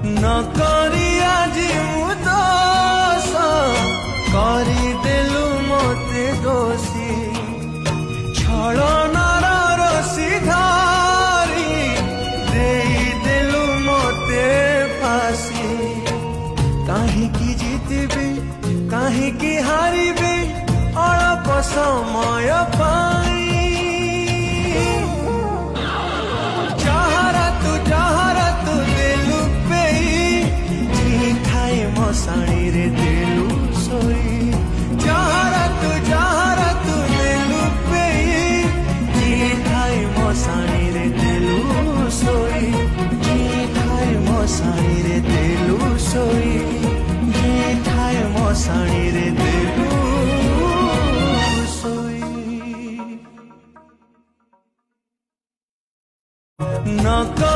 नकरी आजी मुदोष करी देलु मते दोषी छलनार रसी धारी देई देलु मते फासी काहीकि जीतबी काहीकि हारिबी अल्प समय पाई जहरा तू देलु पेई जी खाए मशाणी रे देलु सोई जहरा तू देलु पेई जी खाए मशाणी रे देलु सोई जी खाए मशाणी रे देलु सोई जी खाए मशाणी रे देलु सोई नका